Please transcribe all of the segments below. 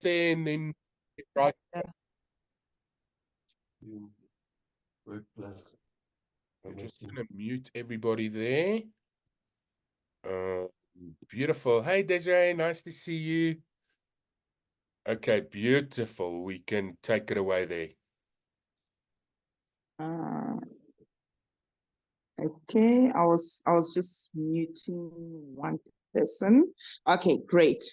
there and then right. Yeah. We're just gonna mute everybody there. Uh, Beautiful. Hey, Desiree, nice to see you. Okay, beautiful. We can take it away there. Uh, okay, I was just muting one person. Okay, great.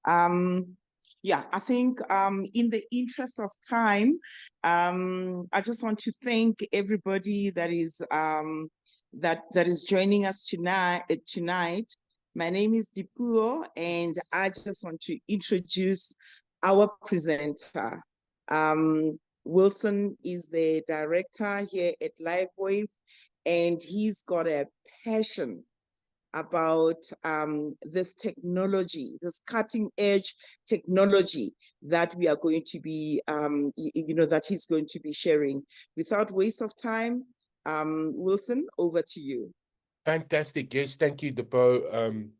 Um, yeah, I think in the interest of time, I just want to thank everybody that is joining us tonight. My name is Dipuo, and I just want to introduce our presenter. Wilson is the director here at LiveWave, and he's got a passion about this technology, this cutting edge technology that we are going to be, that he's going to be sharing. Without waste of time, Wilson, over to you. Fantastic. Yes, thank you, Depo.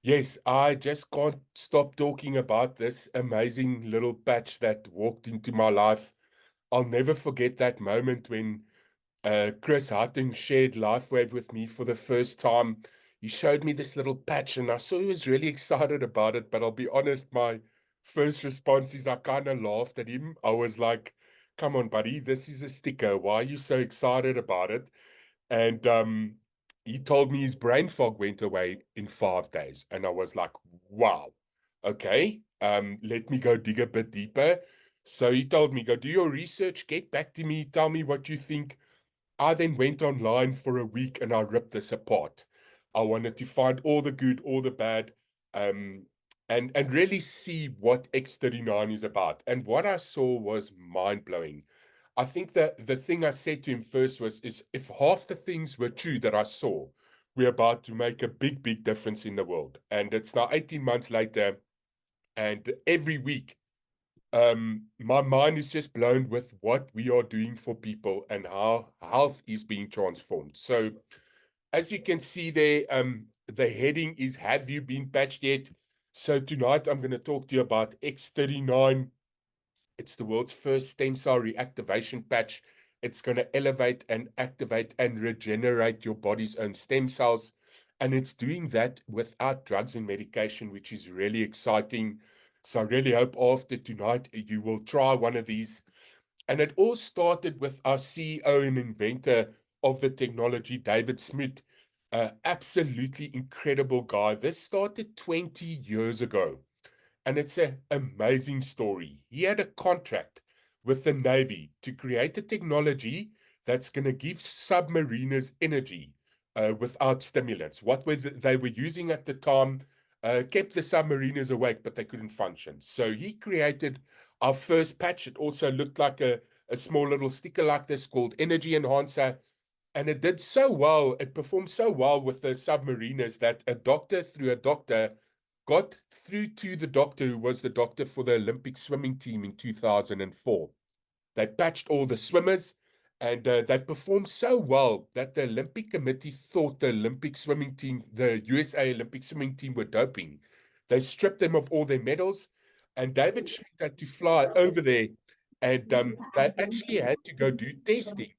Yes, I just can't stop talking about this amazing little patch that walked into my life. I'll never forget that moment when Chris Harting shared LifeWave with me for the first time. He showed me this little patch, and I saw he was really excited about it. But I'll be honest, my first response is I kind of laughed at him. I was like, "Come on, buddy, this is a sticker. Why are you so excited about it?" And he told me his brain fog went away in 5 days, and I was like, "Wow, okay. Let me go dig a bit deeper." So he told me, "Go do your research, get back to me, tell me what you think." I then went online for a week and I ripped this apart. I wanted to find all the good, all the bad, um, and really see what X39 is about. And what I saw was mind blowing. I think that the thing I said to him first was, is if half the things were true that I saw, we're about to make a big, big difference in the world. And it's now 18 months later, and every week my mind is just blown with what we are doing for people and how health is being transformed. So as you can see there, the heading is Have You Been Patched Yet? So tonight I'm going to talk to you about X39. It's the world's first stem cell reactivation patch. It's going to elevate and activate and regenerate your body's own stem cells. And it's doing that without drugs and medication, which is really exciting. So I really hope after tonight you will try one of these. And it all started with our CEO and inventor of the technology, David Smith. Absolutely incredible guy. This started 20 years ago. And it's an amazing story. He had a contract with the Navy to create a technology that's going to give submariners energy without stimulants. What they were using at the time kept the submariners awake, but they couldn't function. So he created our first patch. It also looked like a small little sticker like this called Energy Enhancer. And it did so well, it performed so well with the submariners that a doctor through a doctor got through to the doctor who was the doctor for the Olympic swimming team in 2004. They patched all the swimmers and they performed so well that the Olympic Committee thought the Olympic swimming team, the USA Olympic swimming team, were doping. They stripped them of all their medals, and David Schmidt had to fly over there, and they actually had to go do testing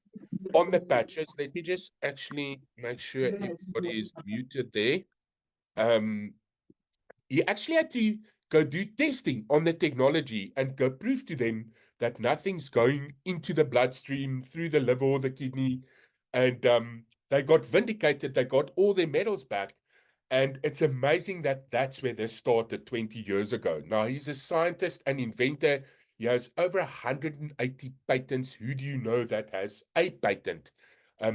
on the patches. Let me just actually make sure everybody is muted there. Um, he actually had to go do testing on the technology and go prove to them that nothing's going into the bloodstream through the liver or the kidney. And they got vindicated. They got all their medals back. And it's amazing that that's where this started 20 years ago. Now, he's a scientist and inventor. He has over 180 patents. Who do you know that has a patent?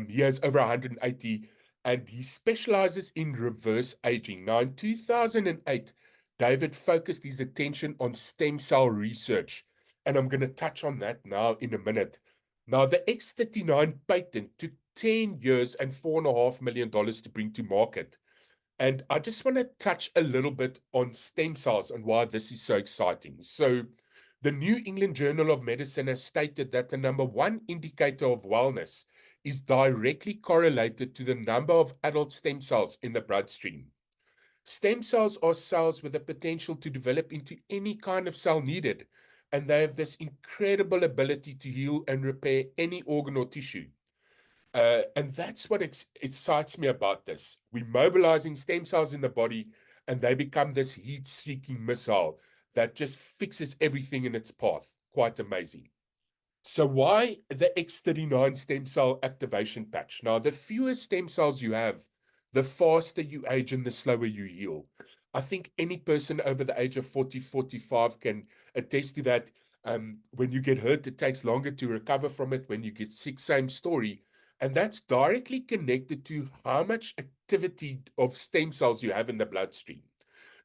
He has over 180, and he specializes in reverse aging. Now, in 2008, David focused his attention on stem cell research, and I'm going to touch on that now in a minute. Now, the X39 patent took 10 years and $4.5 million to bring to market. And I just want to touch a little bit on stem cells and why this is so exciting. So, the New England Journal of Medicine has stated that the number one indicator of wellness is directly correlated to the number of adult stem cells in the bloodstream. Stem cells are cells with the potential to develop into any kind of cell needed, and they have this incredible ability to heal and repair any organ or tissue. And that's what excites me about this. We're mobilizing stem cells in the body, and they become this heat seeking missile that just fixes everything in its path. Quite amazing. So, why the X39 stem cell activation patch? Now, the fewer stem cells you have, the faster you age and the slower you heal. I think any person over the age of 40, 45 can attest to that. When you get hurt, it takes longer to recover from it. When you get sick, same story. And that's directly connected to how much activity of stem cells you have in the bloodstream.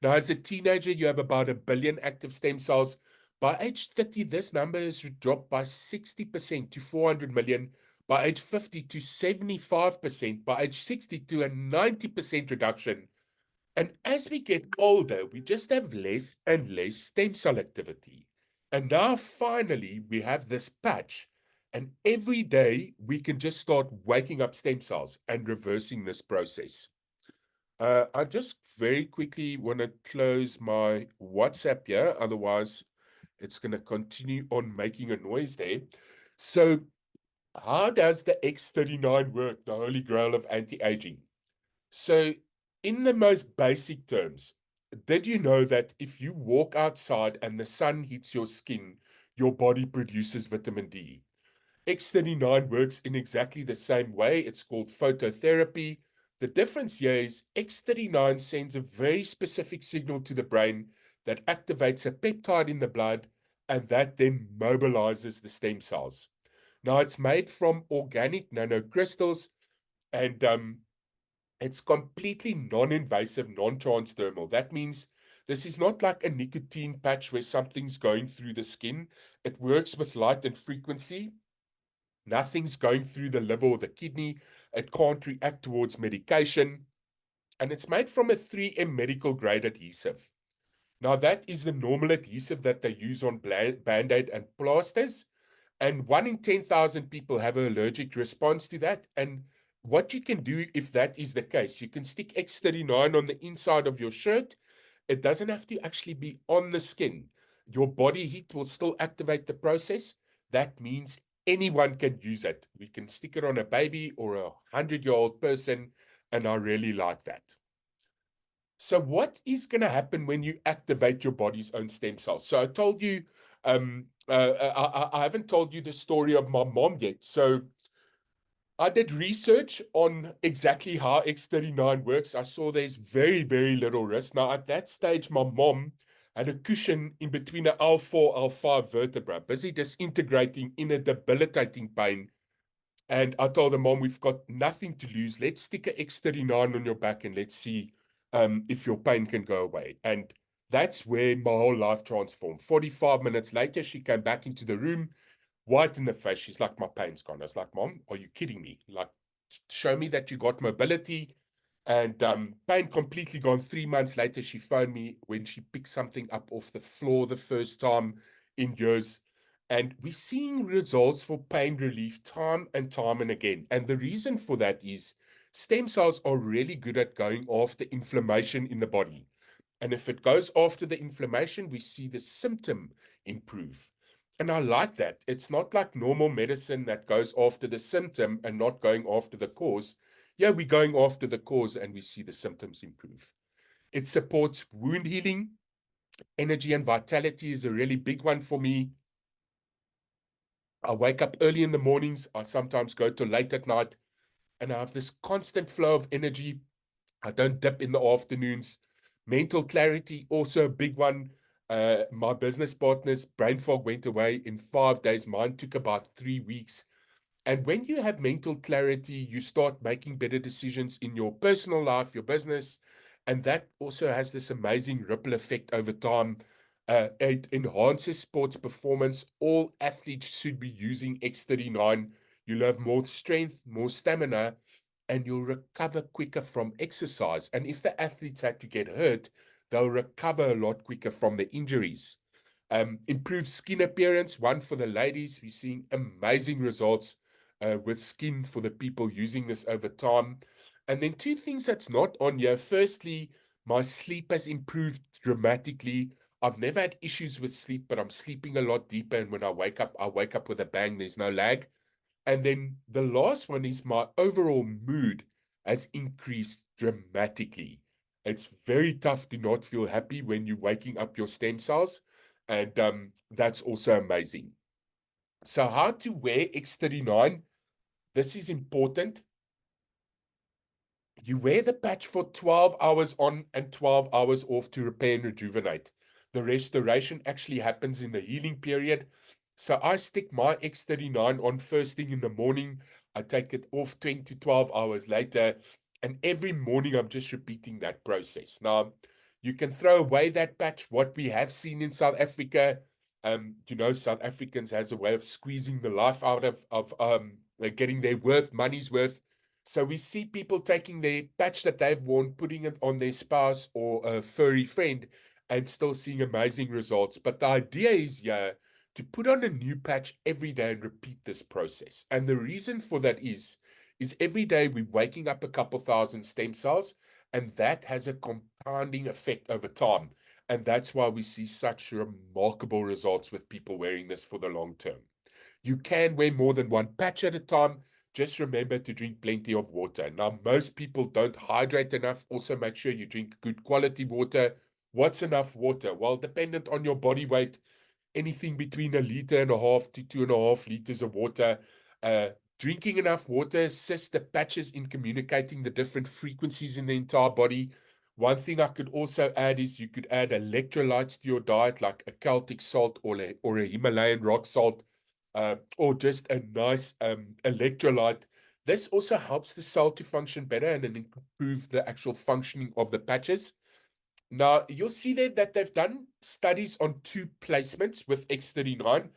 Now, as a teenager, you have about 1 billion active stem cells. By age 30, this number has dropped by 60% to 400 million. By age 50 to 75%. By age 60 to a 90% reduction. And as we get older, we just have less and less stem cell activity. And now finally, we have this patch. And every day, we can just start waking up stem cells and reversing this process. I just very quickly want to close my WhatsApp here. Otherwise, it's going to continue on making a noise there. So, how does the X39 work, the holy grail of anti-aging? So, in the most basic terms, did you know that if you walk outside and the sun hits your skin, your body produces vitamin D? X39 works in exactly the same way. It's called phototherapy. The difference here is X39 sends a very specific signal to the brain that activates a peptide in the blood, and that then mobilizes the stem cells. Now, it's made from organic nanocrystals, and it's completely non-invasive, non-transdermal. That means this is not like a nicotine patch where something's going through the skin. It works with light and frequency. Nothing's going through the liver or the kidney. It can't react towards medication. And it's made from a 3M medical grade adhesive. Now, that is the normal adhesive that they use on Band-Aid and plasters. And 1 in 10,000 people have an allergic response to that. And what you can do if that is the case, you can stick X39 on the inside of your shirt. It doesn't have to actually be on the skin. Your body heat will still activate the process. That means anyone can use it. We can stick it on a baby or a 100-year-old person, and I really like that. So what is going to happen when you activate your body's own stem cells? So I told you, I haven't told you the story of my mom yet. So I did research on exactly how X39 works. I saw there's very, very little risk. Now, at that stage, my mom had a cushion in between a L4, L5 vertebra, busy disintegrating in a debilitating pain. And I told her, Mom, we've got nothing to lose. Let's stick a X39 on your back and let's see if your pain can go away. And that's where my whole life transformed. 45 minutes later, she came back into the room, white in the face. She's like, my pain's gone. I was like, Mom, are you kidding me? Like, show me that you got mobility. And pain completely gone. 3 months later, she phoned me when she picked something up off the floor the first time in years. And we're seeing results for pain relief time and time and again. And the reason for that is stem cells are really good at going after inflammation in the body. And if it goes after the inflammation, we see the symptom improve. And I like that. It's not like normal medicine that goes after the symptom and not going after the cause. Yeah, we're going after the cause and we see the symptoms improve. It supports wound healing. Energy and vitality is a really big one for me. I wake up early in the mornings. I sometimes go to late at night, and I have this constant flow of energy. I don't dip in the afternoons. Mental clarity, also a big one. My business partner's brain fog went away in 5 days. Mine took about 3 weeks. And when you have mental clarity, you start making better decisions in your personal life, your business. And that also has this amazing ripple effect over time. It enhances sports performance. All athletes should be using X39. You'll have more strength, more stamina, and you'll recover quicker from exercise. And if the athletes had to get hurt, they'll recover a lot quicker from the injuries. Improved skin appearance, one for the ladies. We're seeing amazing results with skin for the people using this over time. And then two things that's not on here. Firstly, My sleep has improved dramatically. I've never had issues with sleep, but I'm sleeping a lot deeper. And when I wake up with a bang. There's no lag. And then the last one is my overall mood has increased dramatically. It's very tough to not feel happy when you're waking up your stem cells. And that's also amazing. So, how to wear X39? This is important. You wear the patch for 12 hours on and 12 hours off to repair and rejuvenate. The restoration actually happens in the healing period. So I stick my X39 on first thing in the morning. I take it off 10 to 12 hours later. And every morning I'm just repeating that process. Now, you can throw away that patch. What we have seen in South Africa, South Africans has a way of squeezing the life out of getting their money's worth. So we see people taking their patch that they've worn, putting it on their spouse or a furry friend, and still seeing amazing results. But the idea is, yeah, to put on a new patch every day and repeat this process. And the reason for that is every day we're waking up a couple thousand stem cells, and that has a compounding effect over time. And that's why we see such remarkable results with people wearing this for the long term. You can wear more than one patch at a time. Just remember to drink plenty of water. Now, most people don't hydrate enough. Also, make sure you drink good quality water. What's enough water? Well, dependent on your body weight, anything between 1.5 liters to 2.5 liters of water. Uh, Drinking enough water assists the patches in communicating the different frequencies in the entire body. One thing I could also add is you could add electrolytes to your diet, like a Celtic salt or a Himalayan rock salt, or just a nice electrolyte. This also helps the cell to function better and then improve the actual functioning of the patches. Now, you'll see there that they've done studies on two placements with X39.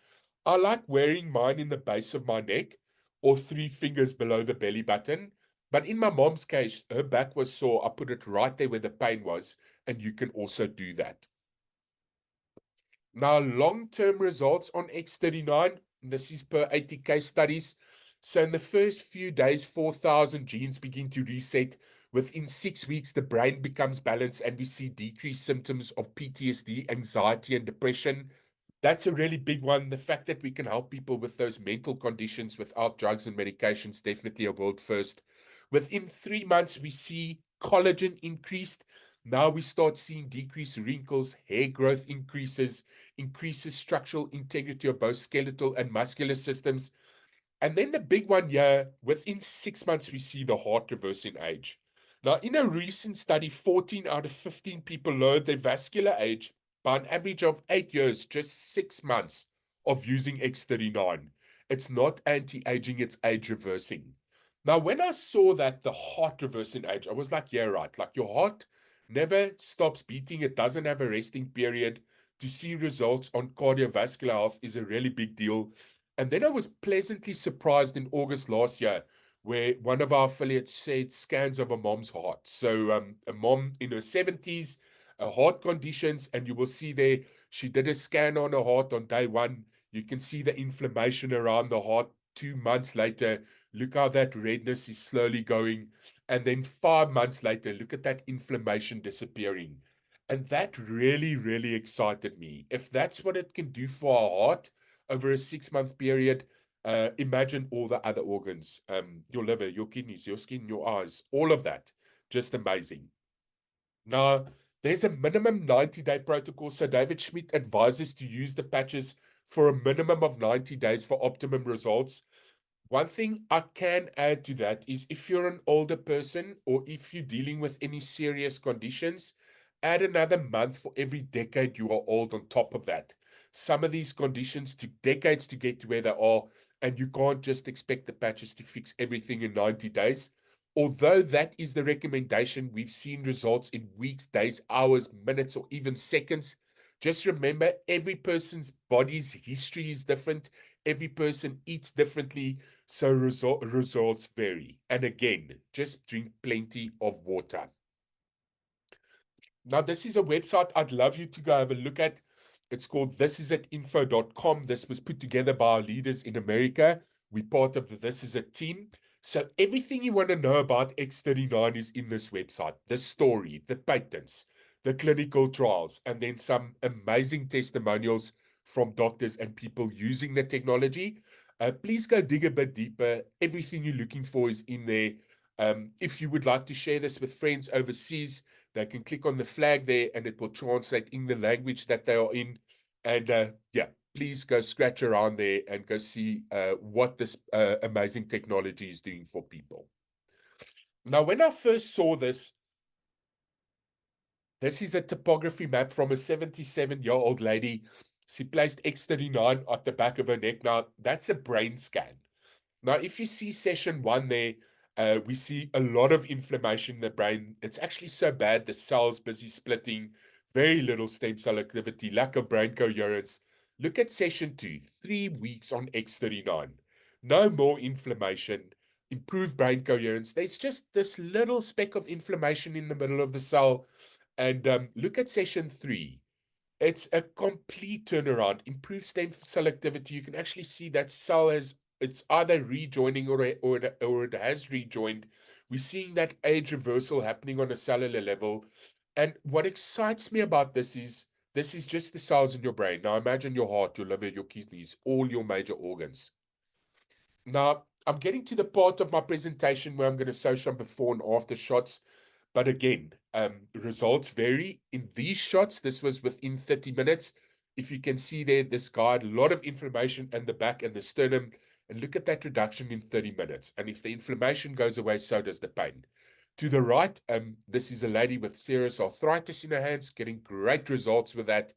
I like wearing mine in the base of my neck or 3 fingers below the belly button. But in my mom's case, her back was sore. I put it right there where the pain was, and you can also do that. Now, long-term results on X39, this is per 80 case studies. So in the first few days, 4,000 genes begin to reset. Within 6 weeks, the brain becomes balanced and we see decreased symptoms of PTSD, anxiety, and depression. That's a really big one. The fact that we can help people with those mental conditions without drugs and medications, definitely a world first. Within 3 months, we see collagen increased. Now we start seeing decreased wrinkles, hair growth increases structural integrity of both skeletal and muscular systems. And then the big one here, within 6 months, we see the heart reverse in age. Now, in a recent study, 14 out of 15 people lowered their vascular age by an average of 8 years, just 6 months of using X39. It's not anti aging, it's age reversing. Now, when I saw that the heart reverse in age, I was like, yeah, right. Like your heart never stops beating, it doesn't have a resting period. To see results on cardiovascular health is a really big deal. And then I was pleasantly surprised in August last year, where one of our affiliates said scans of a mom's heart. So a mom in her 70s, heart conditions, and you will see there she did a scan on her heart on day one. You can see the inflammation around the heart 2 months later. Look how that redness is slowly going. And then 5 months later, look at that inflammation disappearing. And that really, really excited me. If that's what it can do for our heart, over a 6 month period, imagine all the other organs, your liver, your kidneys, your skin, your eyes, all of that. Just amazing. Now, there's a minimum 90-day protocol. So David Schmidt advises to use the patches for a minimum of 90 days for optimum results. One thing I can add to that is if you're an older person or if you're dealing with any serious conditions, add another month for every decade you are old on top of that. Some of these conditions took decades to get to where they are, and you can't just expect the patches to fix everything in 90 days. Although that is the recommendation, we've seen results in weeks, days, hours, minutes, or even seconds. Just remember, every person's body's history is different. Every person eats differently, so results vary. And again, just drink plenty of water. Now, this is a website I'd love you to go have a look at. It's called thisisatinfo.com. This was put together by our leaders in America. We're part of the This Is It team. So everything you want to know about X39 is in this website. The story, the patents, the clinical trials, and then some amazing testimonials from doctors and people using the technology. Please go dig a bit deeper. Everything you're looking for is in there. If you would like to share this with friends overseas, they can click on the flag there and it will translate in the language that they are in. And yeah, please go scratch around there and go see what this amazing technology is doing for people. Now, when I first saw this, this is a topography map from a 77-year-old lady. She placed X39 at the back of her neck. Now, that's a brain scan. Now, if you see session one there, we see a lot of inflammation in the brain. It's actually so bad, the cells busy splitting, very little stem cell activity, lack of brain coherence. Look at session two, 3 weeks on X39. No more inflammation, improved brain coherence. There's just this little speck of inflammation in the middle of the cell. And look at session three. It's a complete turnaround, improved stem cell activity. You can actually see that cell has it's either rejoining or it has rejoined. We're seeing that age reversal happening on a cellular level. And what excites me about this is just the cells in your brain. Now imagine your heart, your liver, your kidneys, all your major organs. Now, I'm getting to the part of my presentation where I'm going to show some before and after shots. But again, results vary. In these shots, this was within 30 minutes. If you can see there, this guy had a lot of inflammation in the back and the sternum. And look at that reduction in 30 minutes. And if the inflammation goes away, so does the pain. To the right, this is a lady with serious arthritis in her hands, getting great results with that.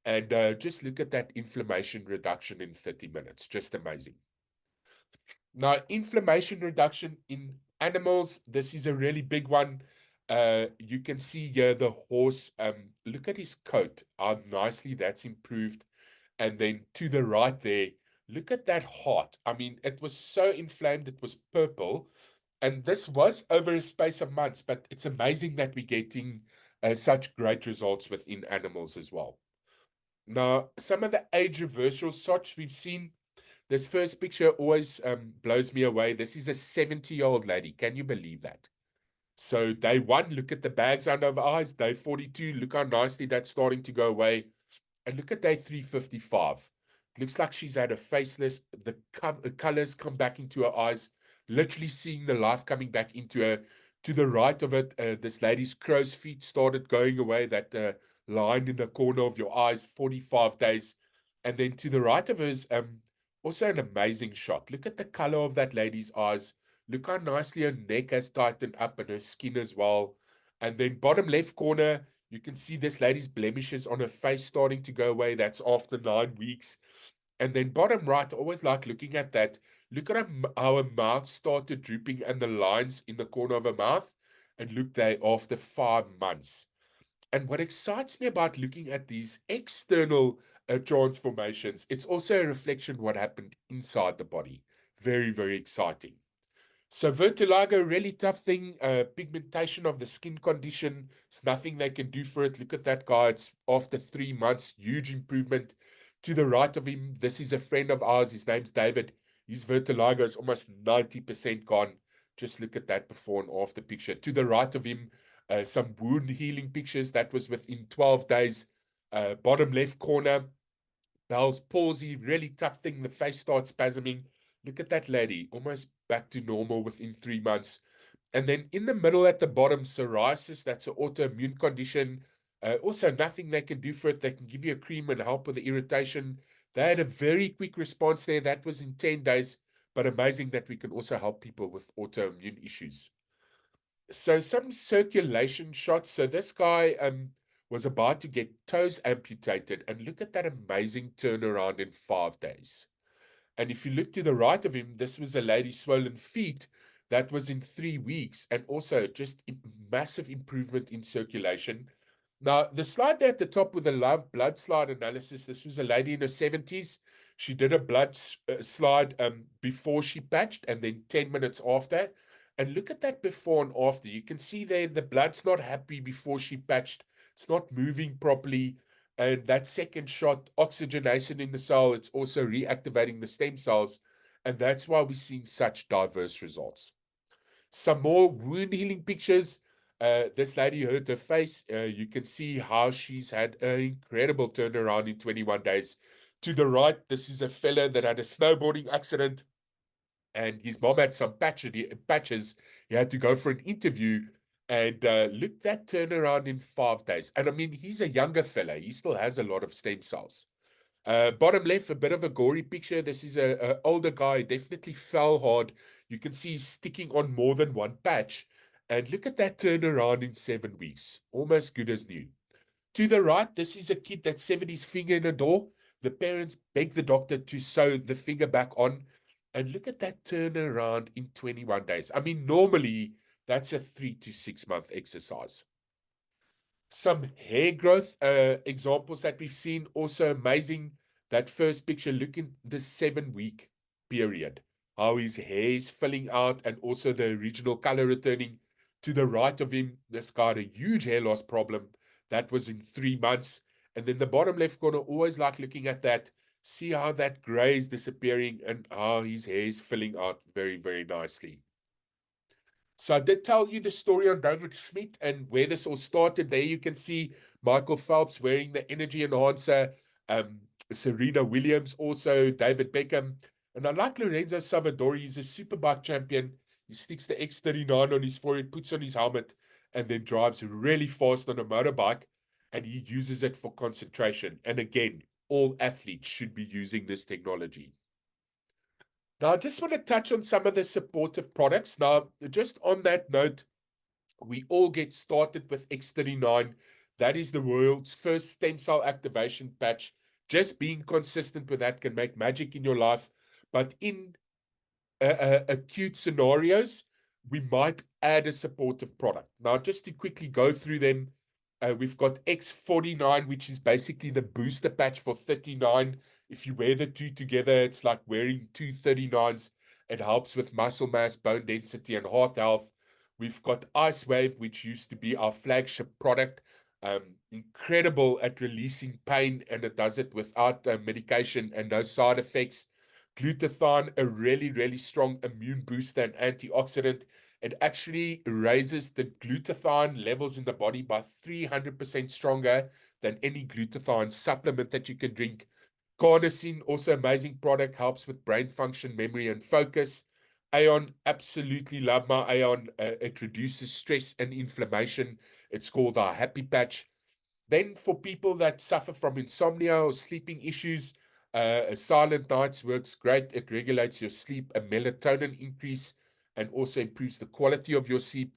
And just look at that inflammation reduction in 30 minutes. Just amazing. Now, inflammation reduction in animals, this is a really big one. You can see here the horse, look at his coat, how nicely that's improved. And then to the right there, look at that heart. I mean, it was so inflamed, it was purple. And this was over a space of months, but it's amazing that we're getting such great results within animals as well. Now, some of the age reversal shots we've seen, this first picture always blows me away. This is a 70-year-old lady. Can you believe that? So day one, look at the bags under her eyes. Day 42, look how nicely that's starting to go away. And look at day 355. It looks like she's had a facelift. The colors come back into her eyes, literally seeing the life coming back into her. To the right of it, this lady's crow's feet started going away, that line in the corner of your eyes, 45 days. And then to the right of hers, also an amazing shot. Look at the color of that lady's eyes. Look how nicely her neck has tightened up and her skin as well. And then bottom left corner, you can see this lady's blemishes on her face starting to go away. That's after 9 weeks. And then bottom right, I always like looking at that. Look at how her mouth started drooping and the lines in the corner of her mouth. And look there after 5 months. And what excites me about looking at these external transformations, it's also a reflection of what happened inside the body. Very, very exciting. So vitiligo, really tough thing. Pigmentation of the skin condition. It's nothing they can do for it. Look at that guy. It's after 3 months, huge improvement. To the right of him, this is a friend of ours. His name's David. His vitiligo is almost 90% gone. Just look at that before and after picture. To the right of him, some wound healing pictures. That was within 12 days. Bottom left corner, Bell's palsy, really tough thing. The face starts spasming. Look at that lady, almost back to normal within 3 months. And then in the middle at the bottom, psoriasis, that's an autoimmune condition. Also, nothing they can do for it. They can give you a cream and help with the irritation. They had a very quick response there. That was in 10 days, but amazing that we can also help people with autoimmune issues. So some circulation shots. So this guy was about to get toes amputated, and look at that amazing turnaround in 5 days. And if you look to the right of him, this was a lady's swollen feet. That was in 3 weeks, and also just massive improvement in circulation. Now, the slide there at the top with the love blood slide analysis, this was a lady in her 70s. She did a blood slide before she patched and then 10 minutes after. And look at that before and after. You can see there the blood's not happy before she patched. It's not moving properly. And that second shot, oxygenation in the cell, it's also reactivating the stem cells. And that's why we're seeing such diverse results. Some more wound healing pictures. This lady hurt her face. You can see how she's had an incredible turnaround in 21 days. To the right, this is a fella that had a snowboarding accident, and his mom had some patches. He had to go for an interview, and look, that turnaround in 5 days. And I mean, he's a younger fella. He still has a lot of stem cells. Bottom left, a bit of a gory picture. This is a older guy, definitely fell hard. You can see he's sticking on more than one patch. And look at that turnaround in 7 weeks. Almost good as new. To the right, this is a kid that severed his finger in a door. The parents begged the doctor to sew the finger back on. And look at that turnaround in 21 days. I mean, normally that's a 3 to 6 month exercise. Some hair growth examples that we've seen, also amazing. That first picture, look in the 7 week period, how his hair is filling out and also the original color returning. To the right of him, this guy had a huge hair loss problem. That was in 3 months. And then the bottom left corner, always like looking at that. See how that gray is disappearing and how his hair is filling out very, very nicely. So I did tell you the story on David Schmidt and where this all started. There you can see Michael Phelps wearing the energy enhancer, um, Serena Williams, also David Beckham. And I like Lorenzo Savadori. He's a superbike champion. He sticks the X39 on his forehead, puts on his helmet, and then drives really fast on a motorbike. And he uses it for concentration. And again, all athletes should be using this technology. Now, I just want to touch on some of the supportive products. Now, just on that note, we all get started with X39. That is the world's first stem cell activation patch. Just being consistent with that can make magic in your life. But in acute scenarios, we might add a supportive product. Now, just to quickly go through them, we've got X49, which is basically the booster patch for 39. If you wear the two together, it's like wearing two 39s. It helps with muscle mass, bone density, and heart health. We've got Ice Wave, which used to be our flagship product. Incredible at releasing pain, and it does it without medication and no side effects. Glutathione, a really, really strong immune booster and antioxidant. It actually raises the glutathione levels in the body by 300% stronger than any glutathione supplement that you can drink. Carnosine, also amazing product, helps with brain function, memory, and focus. Aeon, absolutely love my Aeon. It reduces stress and inflammation. It's called our Happy Patch. Then for people that suffer from insomnia or sleeping issues, Silent Nights works great. It regulates your sleep, a melatonin increase, and also improves the quality of your sleep.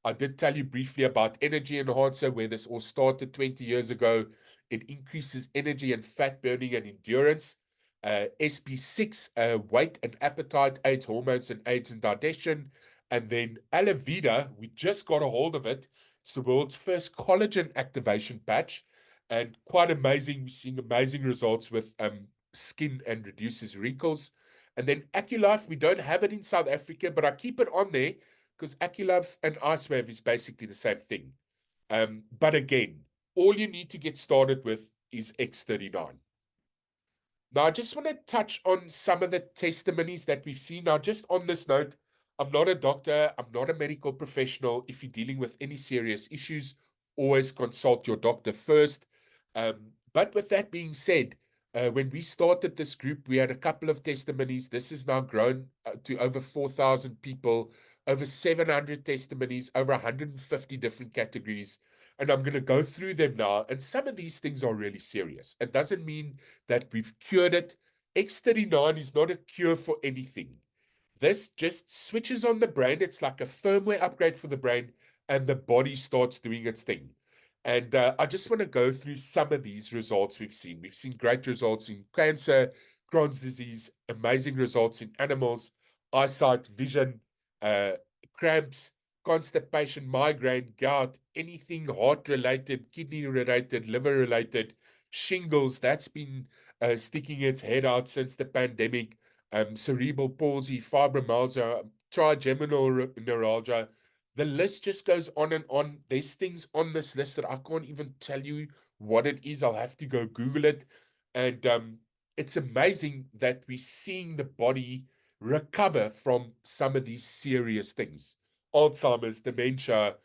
I did tell you briefly about Energy Enhancer, where this all started 20 years ago. It increases energy and fat burning and endurance. SP6, weight and appetite, aids hormones and aids in digestion. And then Alavida, we just got a hold of it. It's the world's first collagen activation patch, and quite amazing. We're seeing amazing results with skin and reduces wrinkles. And then AccuLife, we don't have it in South Africa, but I keep it on there because AccuLife and IceWave is basically the same thing. But again, all you need to get started with is X39. Now, I just want to touch on some of the testimonies that we've seen. Now, just on this note, I'm not a doctor, I'm not a medical professional. If you're dealing with any serious issues, always consult your doctor first. But with that being said, when we started this group, we had a couple of testimonies. This has now grown to over 4,000 people, over 700 testimonies, over 150 different categories. And I'm going to go through them now. And some of these things are really serious. It doesn't mean that we've cured it. X39 is not a cure for anything. This just switches on the brain. It's like a firmware upgrade for the brain, and the body starts doing its thing. And I just want to go through some of these results we've seen. We've seen great results in cancer, Crohn's disease, amazing results in animals, eyesight, vision, uh, cramps, constipation, migraine, gout, anything heart related, kidney related, liver related, shingles, that's been sticking its head out since the pandemic, cerebral palsy, fibromyalgia, trigeminal neuralgia. The list just goes on and on. There's things on this list that I can't even tell you what it is. I'll have to go Google it. And it's amazing that we're seeing the body recover from some of these serious things. Alzheimer's, dementia,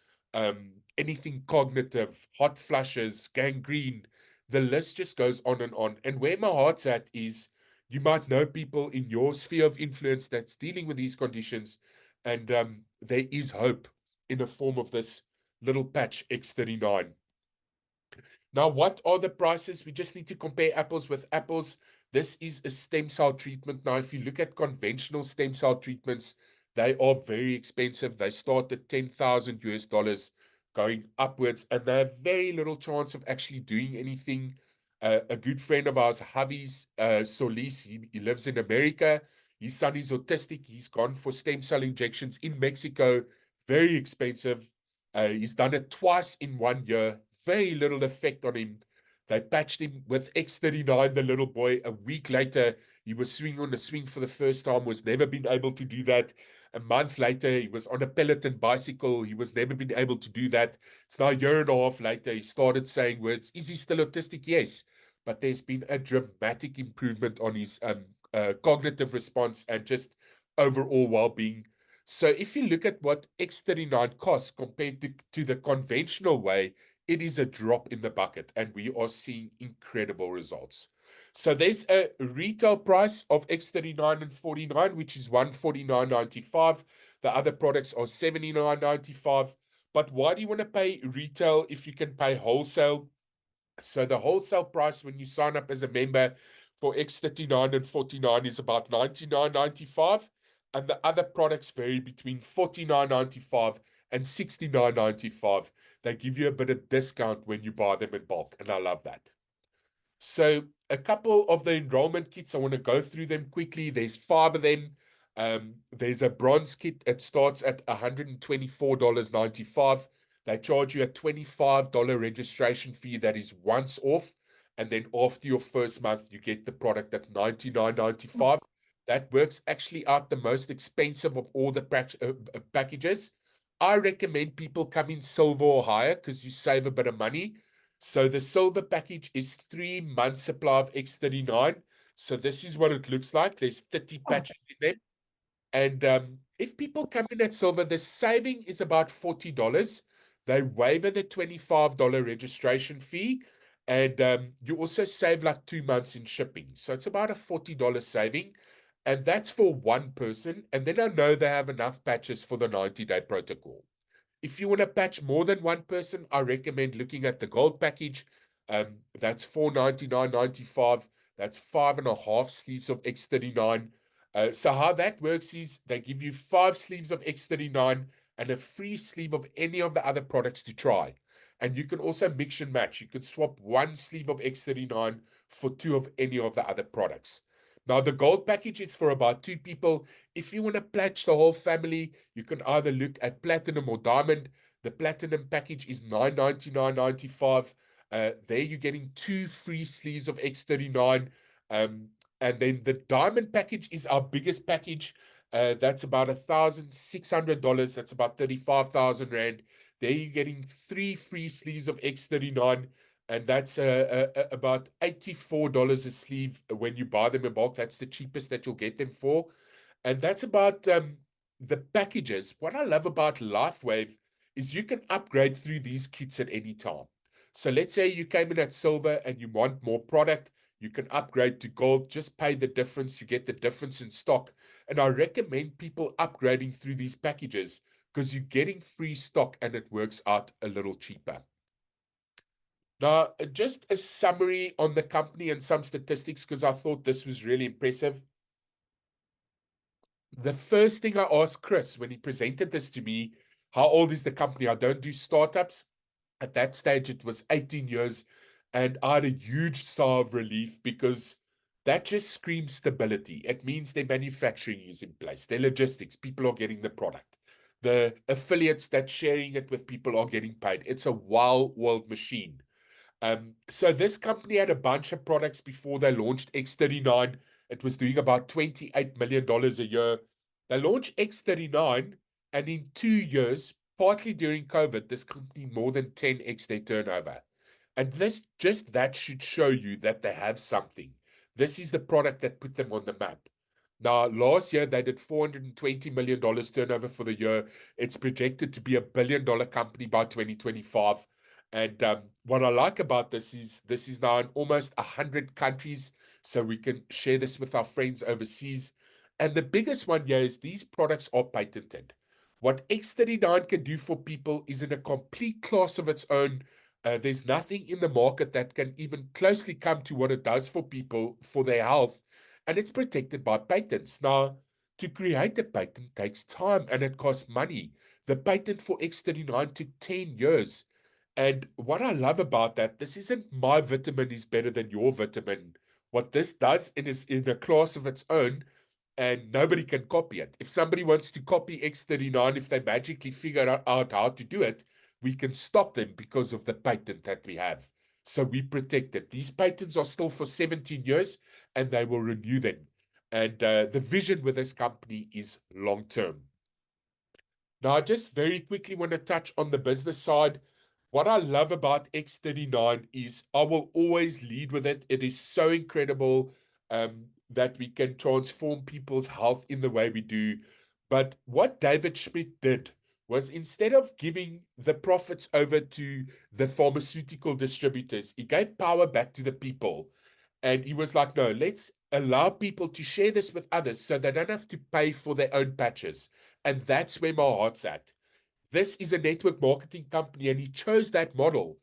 anything cognitive, hot flushes, gangrene, the list just goes on and on. And where my heart's at is you might know people in your sphere of influence that's dealing with these conditions, and there is hope in the form of this little patch X39. Now, what are the prices? We just need to compare apples with apples. This is a stem cell treatment. Now, if you look at conventional stem cell treatments, they are very expensive. They start at 10,000 US dollars going upwards, and they have very little chance of actually doing anything. A good friend of ours, Javi's Solis, he lives in America. His son is autistic. He's gone for stem cell injections in Mexico, very expensive. He's done it twice in 1 year, very little effect on him. They patched him with X39, the little boy. A week later, he was swinging on a swing for the first time, was never been able to do that. A month later, he was on a Peloton bicycle. He was never been able to do that. It's now a year and a half later, he started saying words. Is he still autistic? Yes. But there's been a dramatic improvement on his cognitive response and just overall well-being. So if you look at what X39 costs compared to the conventional way, it is a drop in the bucket, and we are seeing incredible results. So there's a retail price of X39 and 49, which is 149.95. The other products are 79.95. But why do you want to pay retail if you can pay wholesale? So the wholesale price when you sign up as a member for X39 and 49 is about 99.95, and the other products vary between 49.95 and 69.95. They give you a bit of discount when you buy them in bulk, and I love that. So a couple of the enrollment kits, I want to go through them quickly. There's 5 of them. There's a bronze kit. It starts at $124.95. They charge you a $25 registration fee that is once off. And then after your first month, you get the product at $99.95. That works actually out the most expensive of all the packages. I recommend people come in silver or higher because you save a bit of money. So the silver package is 3 months supply of X39. So this is what it looks like. There's 30 patches in them. And if people come in at silver, the saving is about $40. They waiver the $25 registration fee. And you also save like 2 months in shipping. So it's about a $40 saving. And that's for one person. And then I know they have enough patches for the 90-day protocol. If you want to patch more than one person, I recommend looking at the gold package. That's $499.95. That's 5.5 sleeves of X39. So how that works is they give you 5 sleeves of X39 and a free sleeve of any of the other products to try. And you can also mix and match. You can swap 1 sleeve of X39 for 2 of any of the other products. Now, the gold package is for about 2 people. If you want to patch the whole family, you can either look at platinum or diamond. The platinum package is $999.95. There you're getting 2 free sleeves of X39. And then the diamond package is our biggest package. That's about $1,600. That's about 35,000 Rand. There you're getting 3 free sleeves of X39, and that's about $84 a sleeve when you buy them in bulk. That's the cheapest that you'll get them for. And that's about the packages. What I love about LifeWave is you can upgrade through these kits at any time. So let's say you came in at silver and you want more product, you can upgrade to gold, just pay the difference, you get the difference in stock. And I recommend people upgrading through these packages because you're getting free stock and it works out a little cheaper. Now, just a summary on the company and some statistics because I thought this was really impressive. The first thing I asked Chris when he presented this to me, how old is the company? I don't do startups. At that stage, it was 18 years, and I had a huge sigh of relief because that just screams stability. It means their manufacturing is in place, their logistics, people are getting the product. The affiliates that sharing it with people are getting paid. It's a wild world machine. So this company had a bunch of products before they launched X39. It was doing about $28 million a year. They launched X39, and in 2 years, partly during COVID, this company more than 10x their turnover. And this just that should show you that they have something. This is the product that put them on the map. Now, last year, they did $420 million turnover for the year. It's projected to be $1 billion company by 2025. And what I like about this is now in almost 100 countries, so we can share this with our friends overseas. And the biggest one here is these products are patented. What X39 can do for people is in a complete class of its own. There's nothing in the market that can even closely come to what it does for people, for their health, and it's protected by patents. Now, to create a patent takes time and it costs money. The patent for X39 took 10 years. And what I love about that, this isn't my vitamin is better than your vitamin. What this does, it is in a class of its own, and nobody can copy it. If somebody wants to copy X39, if they magically figure out how to do it, we can stop them because of the patent that we have. So we protect it. These patents are still for 17 years and they will renew them. And the vision with this company is long term. Now, I just very quickly want to touch on the business side. What I love about X39 is I will always lead with it. It is so incredible that we can transform people's health in the way we do. But what David Schmidt did was, instead of giving the profits over to the pharmaceutical distributors, he gave power back to the people. And he was like, no, let's allow people to share this with others so they don't have to pay for their own patches. And that's where my heart's at. This is a network marketing company, and he chose that model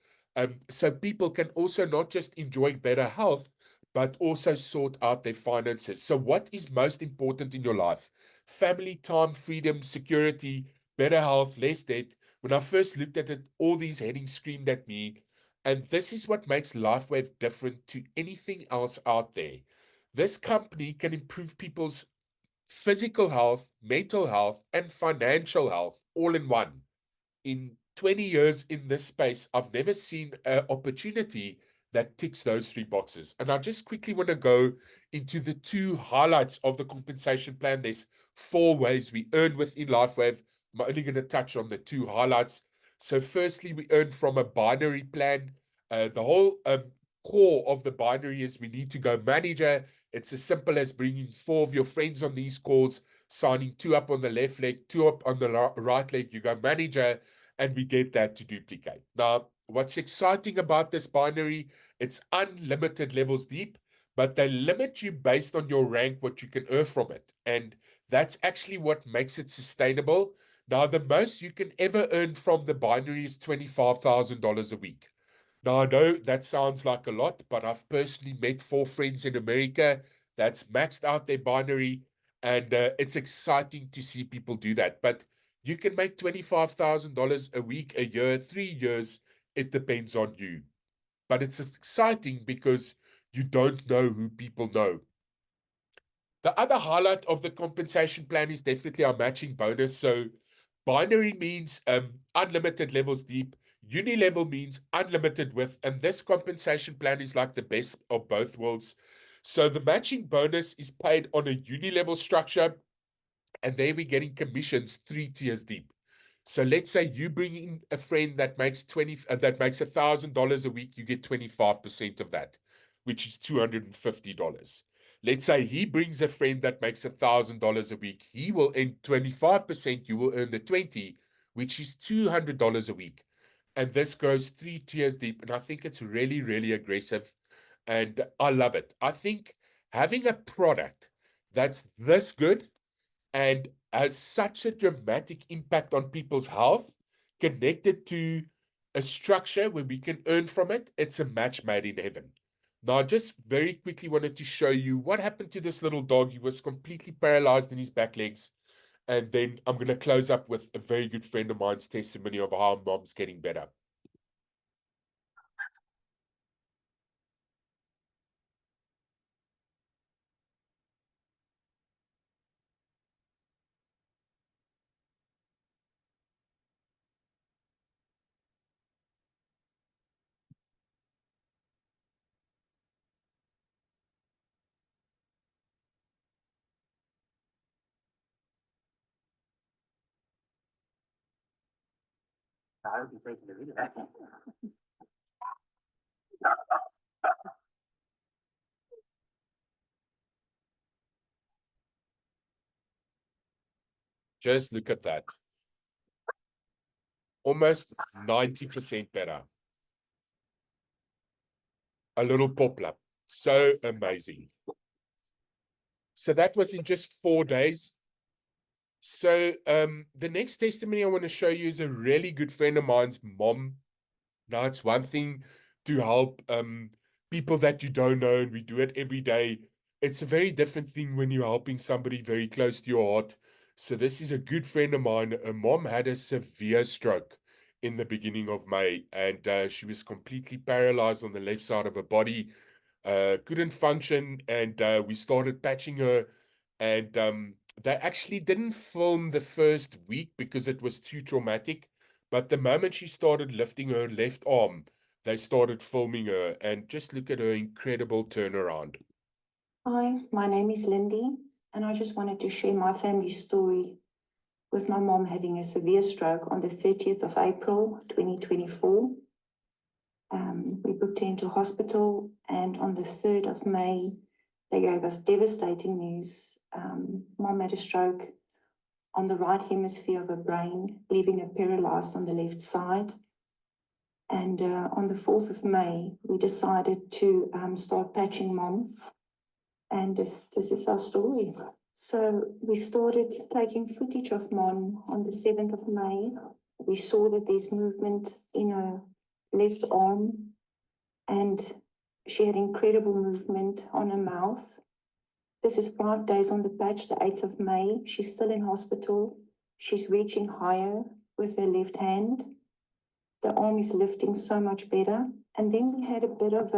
so people can also not just enjoy better health, but also sort out their finances. So, what is most important in your life? Family, time, freedom, security, better health, less debt. When I first looked at it, all these headings screamed at me. And this is what makes LifeWave different to anything else out there. This company can improve people's physical health, mental health, and financial health all in one. In 20 years in this space, I've never seen an opportunity that ticks those three boxes. And I just quickly want to go into the two highlights of the compensation plan. There's four ways we earn within LifeWave. I'm only going to touch on the two highlights. So, firstly, we earn from a binary plan. The whole core of the binary is we need to go manager. It's as simple as bringing four of your friends on these calls, signing two up on the left leg, two up on the right leg. You go manager, and we get that to duplicate. Now, what's exciting about this binary, it's unlimited levels deep, but they limit you based on your rank, what you can earn from it. And that's actually what makes it sustainable. Now, the most you can ever earn from the binary is $25,000 a week. Now, I know that sounds like a lot, but I've personally met four friends in America that's maxed out their binary, and it's exciting to see people do that. But you can make $25,000 a week, a year, 3 years. It depends on you. But it's exciting because you don't know who people know. The other highlight of the compensation plan is definitely our matching bonus. So binary means unlimited levels deep. Uni level means unlimited width. And this compensation plan is like the best of both worlds. So the matching bonus is paid on a uni level structure, and there we're getting commissions 3 tiers deep. So let's say you bring in a friend that makes $1,000 a week, you get 25% of that, which is $250. Let's say he brings a friend that makes $1,000 a week, he will earn 25%, you will earn the 20, which is $200 a week. And this grows 3 tiers deep. And I think it's really, really aggressive. And I love it. I think having a product that's this good and has such a dramatic impact on people's health, connected to a structure where we can earn from it, it's a match made in heaven. Now, I just very quickly wanted to show you what happened to this little dog. He was completely paralyzed in his back legs. And then I'm going to close up with a very good friend of mine's testimony of how mom's getting better. Just look at that. Almost 90% better. A little poplar. So amazing. So that was in just 4 days. So the next testimony I want to show you is a really good friend of mine's mom. Now, it's one thing to help people that you don't know, and we do it every day. It's a very different thing when you're helping somebody very close to your heart. So this is a good friend of mine. Her mom had a severe stroke in the beginning of May, and she was completely paralyzed on the left side of her body, couldn't function, and we started patching her. And they actually didn't film the first week because it was too traumatic. But the moment she started lifting her left arm, they started filming her. And just look at her incredible turnaround. Hi, my name is Lindy, and I just wanted to share my family story with my mom having a severe stroke on the 30th of April, 2024. We booked her into hospital, and on the 3rd of May, they gave us devastating news. Mom had a stroke on the right hemisphere of her brain, leaving her paralyzed on the left side. And on the 4th of May, we decided to start patching Mom. And this is our story. So we started taking footage of Mon on the 7th of May. We saw that there's movement in her left arm, and she had incredible movement on her mouth. This is 5 days on the patch, the 8th of May. She's still in hospital. She's reaching higher with her left hand. The arm is lifting so much better. And then we had a bit of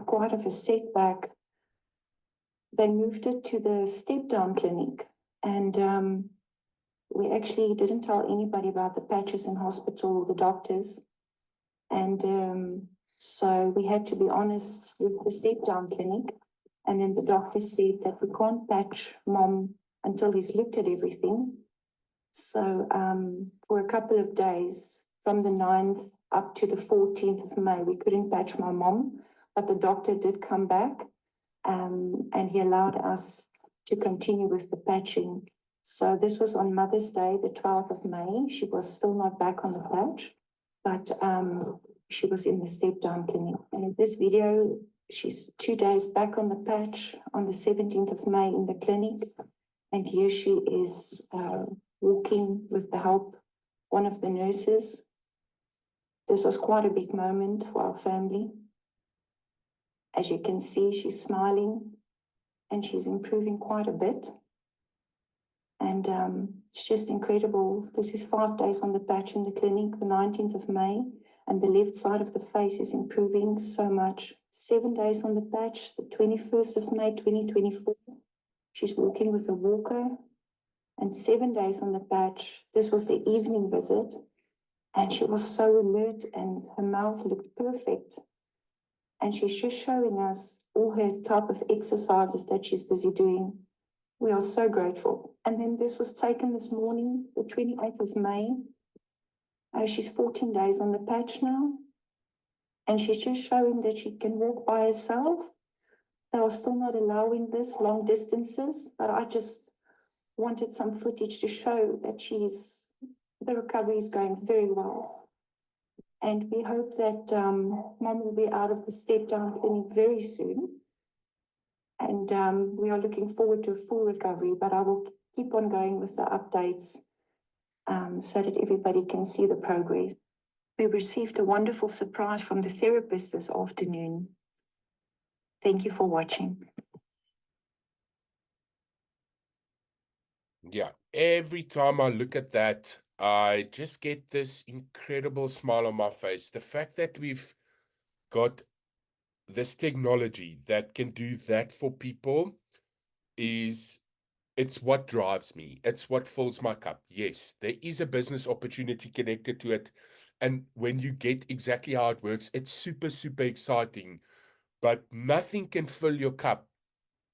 quite of a setback. They moved it to the step-down clinic, and we actually didn't tell anybody about the patches in hospital, the doctors. And so we had to be honest with the step-down clinic. And then the doctor said that we can't patch Mom until he's looked at everything. So for a couple of days, from the 9th up to the 14th of May, we couldn't patch my mom, but the doctor did come back, and he allowed us to continue with the patching. So this was on Mother's Day, the 12th of May. She was still not back on the patch, but she was in the step-down clinic. And in this video, she's 2 days back on the patch on the 17th of May in the clinic. And here she is walking with the help of one of the nurses. This was quite a big moment for our family. As you can see, she's smiling and she's improving quite a bit. And it's just incredible. This is 5 days on the patch in the clinic, the 19th of May, and the left side of the face is improving so much. 7 days on the patch, the 21st of May, 2024. She's walking with a walker. And 7 days on the patch, this was the evening visit, and she was so alert and her mouth looked perfect. And she's just showing us all her type of exercises that she's busy doing. We are so grateful. And then this was taken this morning, the 28th of May. She's 14 days on the patch now, and she's just showing that she can walk by herself. They are still not allowing this long distances, but I just wanted some footage to show that the recovery is going very well. And we hope that Mom will be out of the step-down clinic very soon. And we are looking forward to a full recovery, but I will keep on going with the updates so that everybody can see the progress. We received a wonderful surprise from the therapist this afternoon. Thank you for watching. Yeah, every time I look at that, I just get this incredible smile on my face. The fact that we've got this technology that can do that for people it's what drives me. It's what fills my cup. Yes, there is a business opportunity connected to it. And when you get exactly how it works, it's super, super exciting. But nothing can fill your cup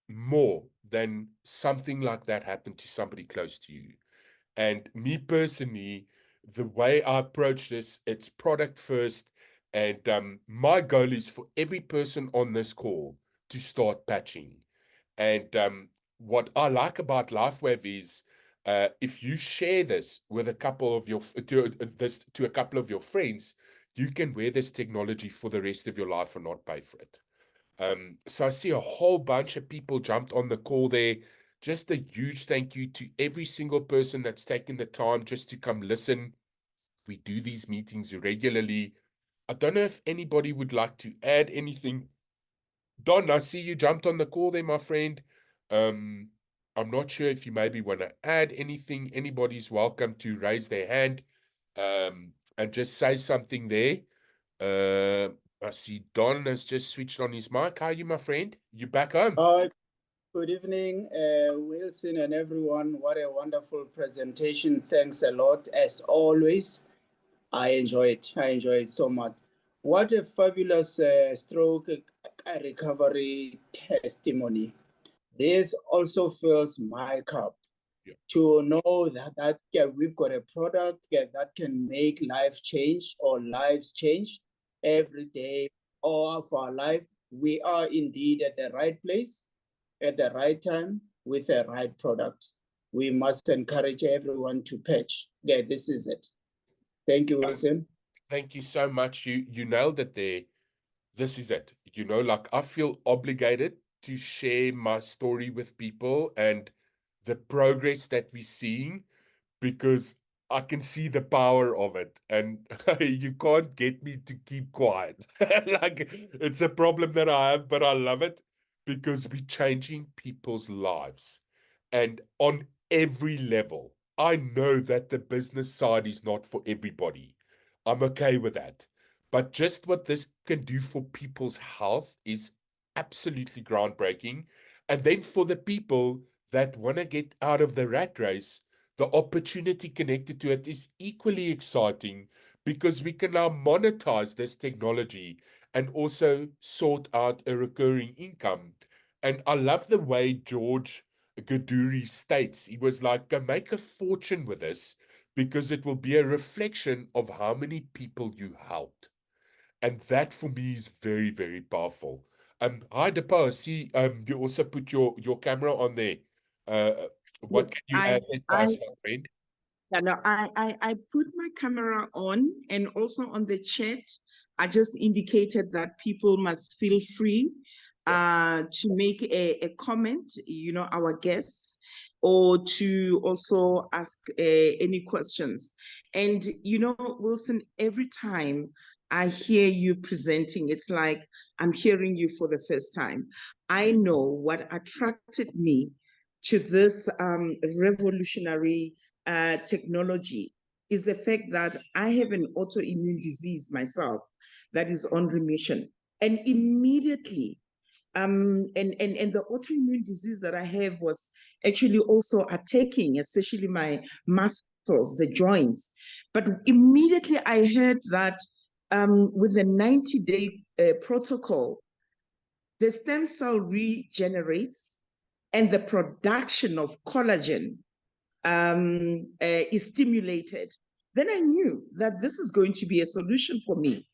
more than something like that happen to somebody close to you. And me personally, the way I approach this, it's product first. And my goal is for every person on this call to start patching. And what I like about LifeWave is If you share this with a couple of your to a couple of your friends, you can wear this technology for the rest of your life and not pay for it. So I see a whole bunch of people jumped on the call there. Just a huge thank you to every single person that's taken the time just to come listen. We do these meetings regularly. I don't know if anybody would like to add anything. Don, I see you jumped on the call there, my friend. Um, I'm not sure if you maybe want to add anything. Anybody's welcome to raise their hand and just say something there. I see Don has just switched on his mic. How are you, my friend? You back home? Good evening, Wilson and everyone. What a wonderful presentation. Thanks a lot. As always, I enjoy it. I enjoy it so much. What a fabulous stroke recovery testimony. This also fills my cup to know that we've got a product that can make life change or lives change every day of our life. We are indeed at the right place at the right time with the right product. We must encourage everyone to patch. Yeah, this is it. Thank you, Wilson. Thank you so much. You nailed it there. This is it. Like I feel obligated to share my story with people and the progress that we're seeing because I can see the power of it and you can't get me to keep quiet. Like it's a problem that I have, but I love it because we're changing people's lives and on every level. I know that the business side is not for everybody. I'm okay with that. But just what this can do for people's health is absolutely groundbreaking. And then for the people that want to get out of the rat race, the opportunity connected to it is equally exciting because we can now monetize this technology and also sort out a recurring income. And I love the way George Gaduri states, he was like, go make a fortune with this because it will be a reflection of how many people you helped. And that for me is very, very powerful. Hi Depo, I see you also put your camera on there. Yes, What can you add there for I us, my friend? Yeah, no, I put my camera on and also on the chat. I just indicated that people must feel free to make a comment, our guests, or to also ask any questions. And, Wilson, every time I hear you presenting, it's like I'm hearing you for the first time. I know what attracted me to this revolutionary technology is the fact that I have an autoimmune disease myself that is on remission. And immediately, and the autoimmune disease that I have was actually also attacking, especially my muscles, the joints. But immediately I heard that with the 90-day protocol, the stem cell regenerates and the production of collagen is stimulated, then I knew that this is going to be a solution for me,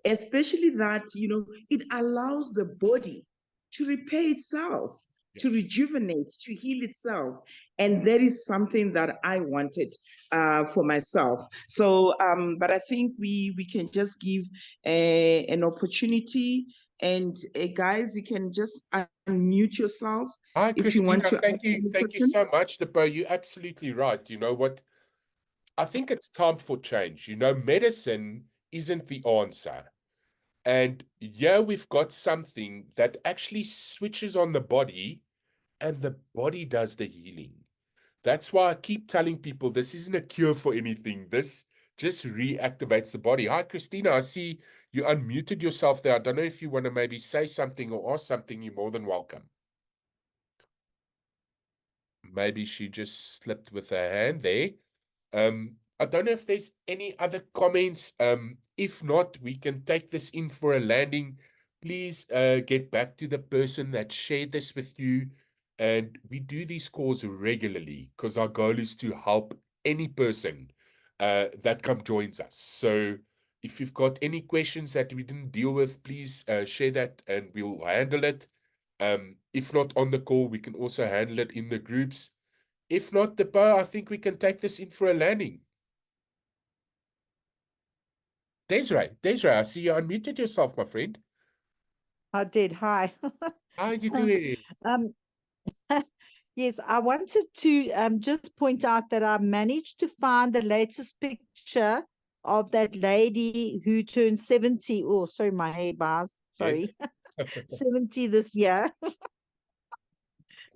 especially that, it allows the body to repair itself, to rejuvenate, to heal itself. And that is something that I wanted for myself. So, but I think we can just give an opportunity. And guys, you can just unmute yourself Hi, if you want Christina. to ask any Thank you question. so much, Depo. You're absolutely right. You know what? I think it's time for change. Medicine isn't the answer. And yeah, we've got something that actually switches on the body and the body does the healing. That's why I keep telling people this isn't a cure for anything. This just reactivates the body. Hi, Christina. I see you unmuted yourself there. I don't know if you want to maybe say something or ask something. You're more than welcome. Maybe she just slipped with her hand there. I don't know if there's any other comments. If not, we can take this in for a landing. Please get back to the person that shared this with you. And we do these calls regularly because our goal is to help any person that come joins us. So if you've got any questions that we didn't deal with, please share that and we'll handle it. If not on the call, we can also handle it in the groups. If not, Depo, I think we can take this in for a landing. Desiree, I see you unmuted yourself, my friend. I did. Hi. How are you doing? Um, yes, I wanted to just point out that I managed to find the latest picture of that lady who turned 70. Oh, sorry, my hair bars. Yes. Sorry, 70 this year.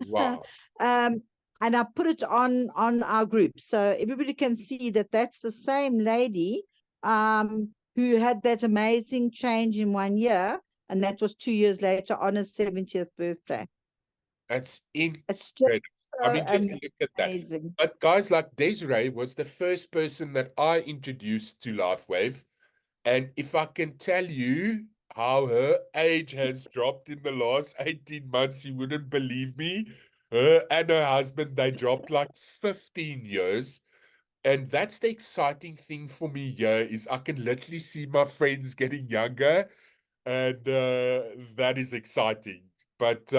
Wow. And I put it on our group so everybody can see that that's the same lady who had that amazing change in 1 year, and that was 2 years later on her 70th birthday. That's It's just incredible. I so mean, just look at that. amazing. But guys, like Desiree was the first person that I introduced to LifeWave. And if I can tell you how her age has dropped in the last 18 months, you wouldn't believe me. Her and her husband, they dropped like 15 years. And that's the exciting thing for me here is I can literally see my friends getting younger, and that is exciting. But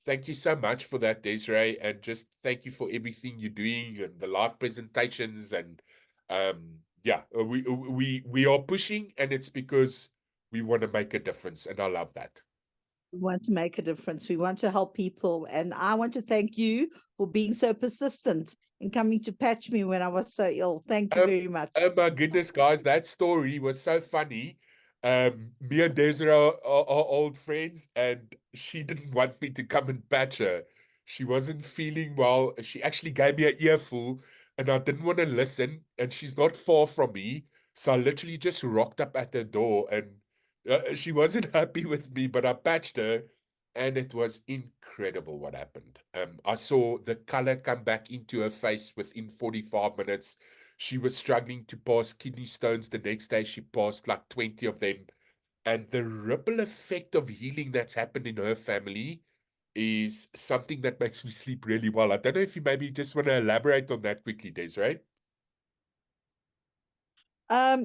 thank you so much for that, Desiree, and just thank you for everything you're doing and the live presentations. And yeah, we are pushing, and it's because we want to make a difference, and I love that. We want to make a difference. We want to help people. And I want to thank you for being so persistent in coming to patch me when I was so ill. Thank you Um, very much. oh my goodness, guys, that story was so funny. Me and Desiree are old friends, and she didn't want me to come and patch her. She wasn't feeling well. She actually gave me an earful, and I didn't want to listen. And she's not far from me, so I literally just rocked up at her door, and she wasn't happy with me, but I patched her, and it was incredible what happened. I saw the color come back into her face within 45 minutes. She was struggling to pass kidney stones. The next day, she passed like 20 of them. And the ripple effect of healing that's happened in her family is something that makes me sleep really well. I don't know if you maybe just want to elaborate on that quickly, Desiree.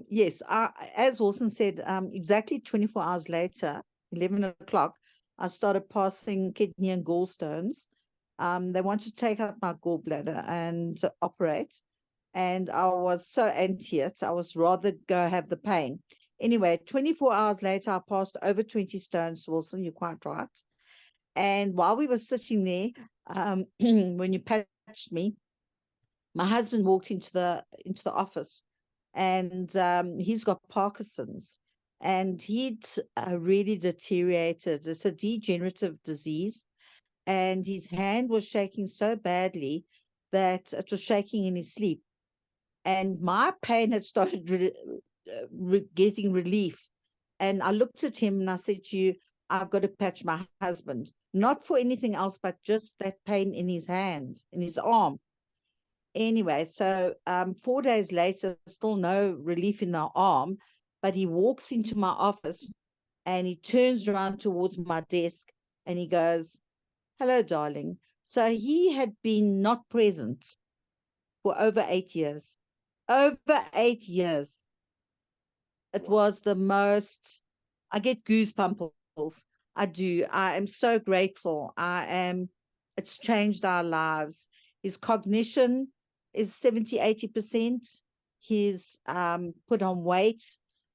Yes, as Wilson said, exactly 24 hours later, 11 o'clock, I started passing kidney and gallstones. They wanted to take out my gallbladder and operate, and I was so anti it. I was rather go have the pain. Anyway, 24 hours later, I passed over 20 stones, Wilson, you're quite right. And while we were sitting there, when you patched me, my husband walked into the office, and he's got Parkinson's, and he'd really deteriorated. It's a degenerative disease, and his hand was shaking so badly that it was shaking in his sleep. And my pain had started getting relief. And I looked at him and I said to you, I've got to patch my husband, not for anything else, but just that pain in his hands, in his arm. Anyway, so 4 days later, still no relief in the arm, but he walks into my office and he turns around towards my desk and he goes, "Hello, darling." So he had been not present for over 8 years. Over 8 years. It was the most, I get goosebumps. I do. I am so grateful. It's changed our lives. His cognition is 70, 80%. He's put on weight.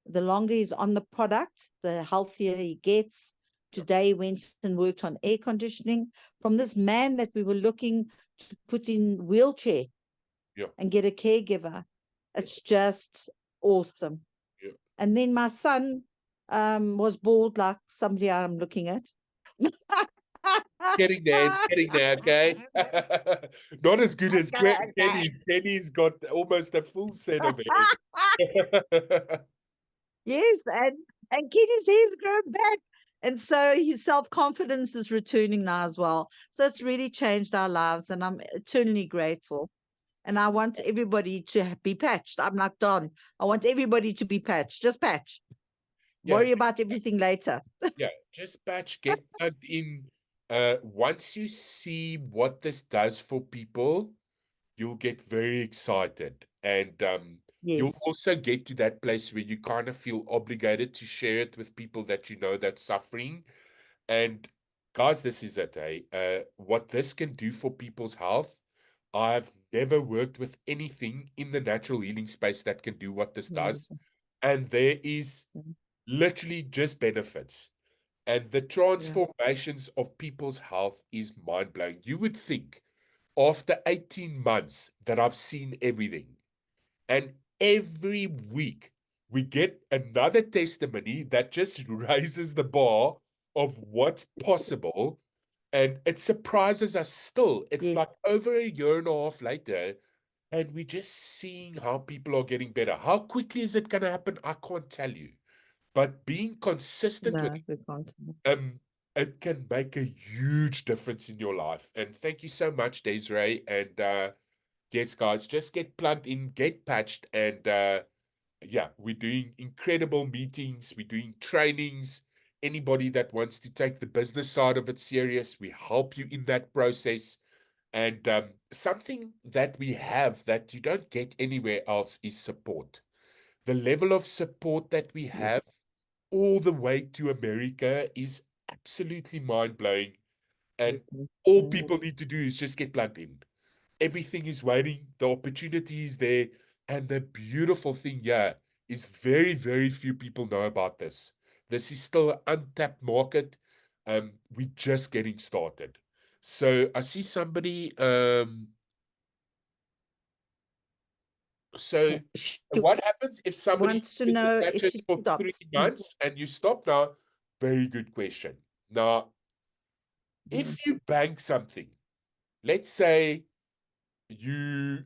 The longer he's on the product, the healthier he gets. Today he went and worked on air conditioning from this man that we were looking to put in wheelchair Yeah, and get a caregiver. It's just awesome. yeah. And then my son was bald like somebody I'm looking at. It's getting there, okay? Not as good as Okay, okay. Kenny's. Kenny's got almost a full set of hair. Yes, and Kenny's hair's grown back. And so his self-confidence is returning now as well. So it's really changed our lives, and I'm eternally grateful. And I want everybody to be patched. I'm like Don. I want everybody to be patched. Just patch. Yeah, Worry about everything later. yeah, just patch, get plugged in. Once you see what this does for people, you'll get very excited. And Yes. you'll also get to that place where you kind of feel obligated to share it with people that you know that's suffering. And guys, this is it, eh? What this can do for people's health, I've never worked with anything in the natural healing space that can do what this does. Wonderful. And there is Mm. literally just benefits. And the Yeah. transformations of people's health is mind-blowing. You would think after 18 months that I've seen everything. And every week we get another testimony that just raises the bar of what's possible. And it surprises us still. It's Yes. like over a year and a half later, and we're just seeing how people are getting better. How quickly is it going to happen? I can't tell you. But being consistent with No, we can't. it can make a huge difference in your life. And thank you so much, Desiree. And yes, guys, just get plugged in, get patched, and yeah, we're doing incredible meetings, we're doing trainings. Anybody that wants to take the business side of it serious, we help you in that process. And something that we have that you don't get anywhere else is support. The level of support that we have Yes. all the way to America is absolutely mind-blowing. And Mhm. all Mm. people need to do is just get plugged in. Everything is waiting, the opportunity is there. And the beautiful thing here is very, very few people know about this. This is still an untapped market. We're just getting started. So I see somebody, so She what happens if somebody wants to uses the know if patches she for 3 stops. months and you stop now? Very good question. Now, Mm. if you bank something, let's say you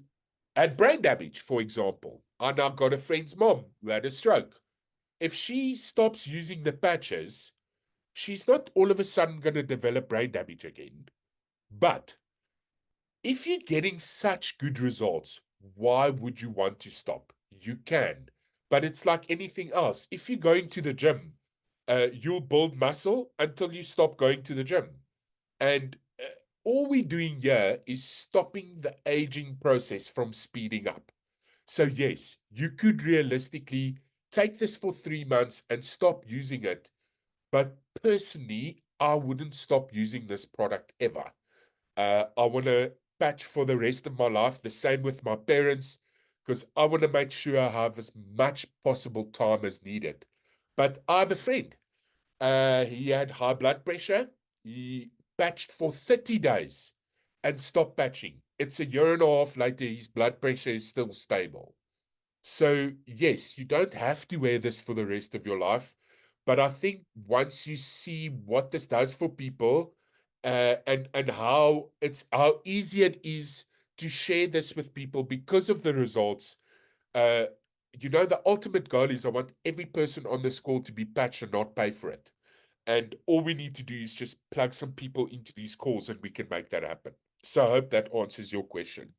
had brain damage, for example. I now got a friend's mom who had a stroke. If she stops using the patches, she's not all of a sudden going to develop brain damage again. But if you're getting such good results, why would you want to stop? You can. But it's like anything else. If you're going to the gym, you'll build muscle until you stop going to the gym. And all we're doing here is stopping the aging process from speeding up. So, yes, you could realistically take this for 3 months and stop using it. But personally, I wouldn't stop using this product ever. I want to patch for the rest of my life. The same with my parents, because I want to make sure I have as much possible time as needed. But I have a friend. He had high blood pressure. He patched for 30 days and stopped patching. It's a year and a half later, his blood pressure is still stable. So, yes, you don't have to wear this for the rest of your life. But I think once you see what this does for people, and how easy it is to share this with people because of the results, uh, the ultimate goal is I want every person on this call to be patched and not pay for it. And all we need to do is just plug some people into these calls and we can make that happen. So I hope that answers your question.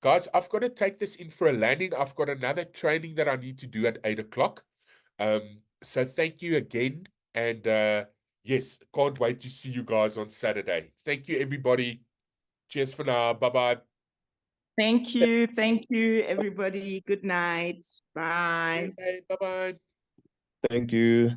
Guys, I've got to take this in for a landing. I've got another training that I need to do at 8 o'clock. So thank you again. And yes, can't wait to see you guys on Saturday. Thank you, everybody. Cheers for now. Bye-bye. Thank you. Thank you, everybody. Good night. Bye. Bye-bye. Thank you.